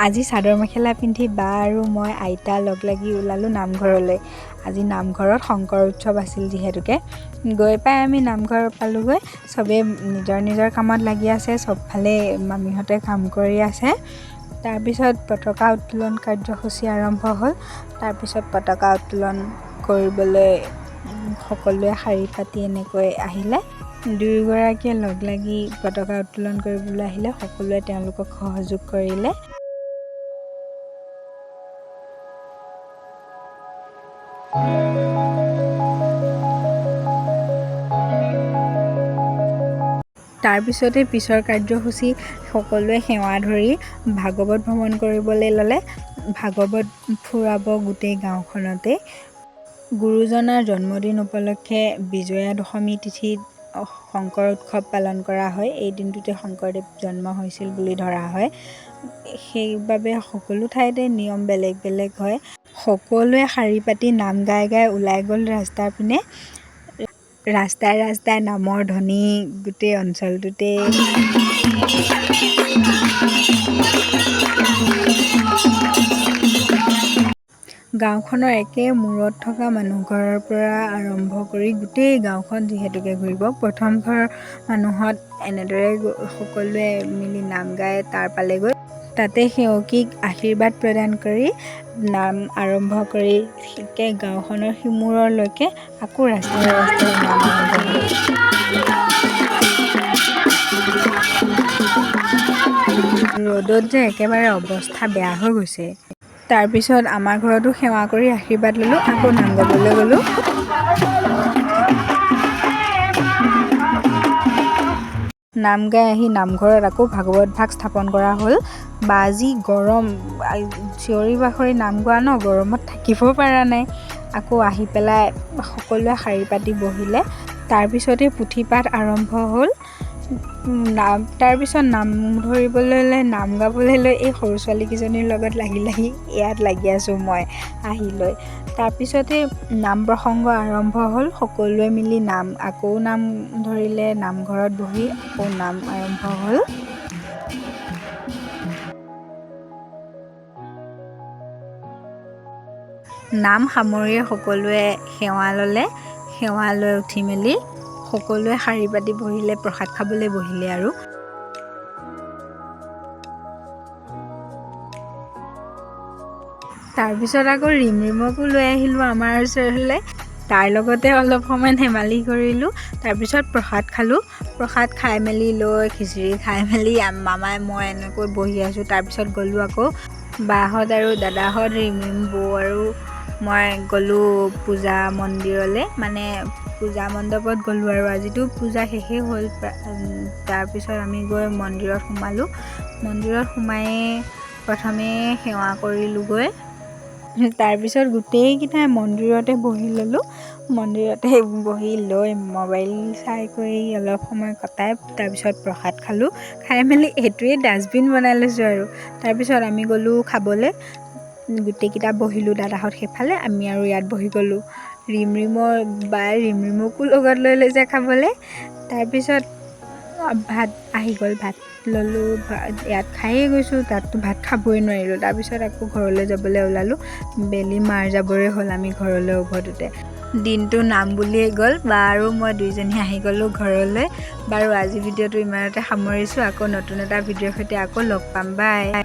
আজি চাদৰ মেখেলা পিন্ধি বা আৰু মই আইতা লগ লাগি ওলালোঁ নামঘৰলৈ। আজি নামঘৰত শংকৰ উৎসৱ আছিল যিহেতুকে গৈ পাই আমি নামঘৰ পালোঁগৈ। চবেই নিজৰ নিজৰ কামত লাগি আছে, চবফালে মামীহঁতে কাম কৰি আছে। তাৰপিছত পতাকা উত্তোলন কাৰ্যসূচী আৰম্ভ হ'ল। তাৰপিছত পতাকা উত্তোলন কৰিবলৈ সকলোৱে শাৰী পাতি এনেকৈ আহিলে। দুয়োগৰাকীয়ে লগ লাগি পতাকা উত্তোলন কৰিবলৈ আহিলে। সকলোৱে তেওঁলোকক সহযোগ কৰিলে। তাৰপিছতে পিছৰ কাৰ্যসূচী সকলোৱে সেৱা ধৰি ভাগৱত ভ্ৰমণ কৰিবলৈ ল'লে। ভাগৱত ফুৰাব গোটেই গাঁওখনতে। গুৰুজনাৰ জন্মদিন উপলক্ষে বিজয়া দশমী তিথিত শংকৰ উৎসৱ পালন কৰা হয়। এই দিনটোতে শংকৰদেৱ জন্ম হৈছিল বুলি ধৰা হয়। সেইবাবে সকলো ঠাইতে নিয়ম বেলেগ বেলেগ হয়। সকলোৱে শাৰী পাতি নাম গাই গাই ওলাই গ'ল ৰাস্তাৰ পিনে। ৰাস্তাই ৰাস্তাই নামৰ ধ্বনি গোটেই অঞ্চলটোতে। গাঁওখনৰ একে মূৰত থকা মানুহ ঘৰৰ পৰা আৰম্ভ কৰি গোটেই গাঁওখন যিহেতুকে ঘূৰিব। প্ৰথম ঘৰৰ মানুহত এনেদৰে সকলোৱে মিলি নাম গাই তাৰ পালেগৈ। তাতে সেৱকীক আশীৰ্বাদ প্ৰদান কৰি নাম আৰম্ভ কৰি গাঁওখনৰ সিমূৰলৈকে আকৌ ৰাস্তাই ৰাস্তাই নাম আৰম্ভ হ'ল। ৰ'দত যে একেবাৰে অৱস্থা বেয়া হৈ গৈছে। তাৰপিছত আমাৰ ঘৰতো সেৱা কৰি আশীৰ্বাদ ল'লোঁ। আকৌ নাম গাবলৈ গ'লোঁ। নাম গাই আহি নামঘৰত আকৌ ভাগৱত ভাগ স্থাপন কৰা হ'ল। বা যি গৰম, চিঞৰি বাখৰি নাম গোৱা ন, গৰমত থাকিব পৰা নাই। আকৌ আহি পেলাই সকলোৱে শাৰী পাতি বহিলে। তাৰপিছতে পুথিপাঠ আৰম্ভ হ'ল। তাৰপিছত নাম ধৰিবলৈ লৈ নাম গাবলৈ লৈ এই সৰু ছোৱালীকেইজনীৰ লগত লাগি ইয়াত লাগি আছোঁ মই আহি লৈ। তাৰপিছতে নাম প্ৰসংগ আৰম্ভ হ'ল। সকলোৱে মিলি আকৌ নাম ধৰিলে। নামঘৰত বহি আকৌ নাম আৰম্ভ হ'ল। নাম সামৰিয়ে সকলোৱে সেৱা ল'লে। সেৱা লৈ উঠি মেলি সকলোৱে শাৰী পাতি বহিলে, প্ৰসাদ খাবলৈ বহিলে আৰু। তাৰপিছত আকৌ ৰিমৰিমকো লৈ আহিলোঁ আমাৰ ওচৰলৈ। তাৰ লগতে অলপ সময় ধেমালি কৰিলোঁ। তাৰপিছত প্ৰসাদ খালোঁ। প্ৰসাদ খাই মেলি লৈ খিচিৰি খাই মেলি মামাই মই এনেকৈ বহি আছোঁ। তাৰপিছত গ'লোঁ আকৌ বাহঁত আৰু দাদাহঁত, ৰিমৰিম বৌ আৰু মই গ'লোঁ পূজা মন্দিৰলৈ, মানে পূজা মণ্ডপত গ'লোঁ আৰু আজিতো পূজা শেষেই হ'ল। তাৰপিছত আমি গৈ মন্দিৰত সোমালোঁ। মন্দিৰত সোমাই প্ৰথমে সেৱা কৰিলোঁগৈ। তাৰপিছত গোটেইকেইটাই মন্দিৰতে বহি ল'লোঁ। মন্দিৰতে বহি লৈ মোবাইল চাই কৰি অলপ সময় কটাই তাৰপিছত প্ৰসাদ খালোঁ। খাই মেলি এইটোৱেই ডাষ্টবিন বনাই লৈছোঁ আৰু। তাৰপিছত আমি গ'লোঁ খাবলৈ। গোটেইকেইটা বহিলোঁ, দাদাহঁত সেইফালে, আমি আৰু ইয়াত বহি গ'লোঁ। বাই ৰিমৰিমকো লগত লৈ লৈছে খাবলৈ। তাৰপিছত ভাত আহি গ'ল, ভাত ল'লোঁ। ইয়াত খায়েই গৈছোঁ, তাততো ভাত খাবই নোৱাৰিলোঁ। তাৰপিছত আকৌ ঘৰলৈ যাবলৈ ওলালোঁ। বেলি মাৰ যাবৰে হ'ল আমি ঘৰলৈ উভতোতে। দিনটো নাম বুলিয়েই গ'ল। বা আৰু মই দুইজনী আহি গ'লোঁ ঘৰলৈ। বাৰু আজি ভিডিঅ'টো ইমানতে সামৰিছোঁ। আকৌ নতুন এটা ভিডিঅ'ৰ সৈতে আকৌ লগ পাম। বাই।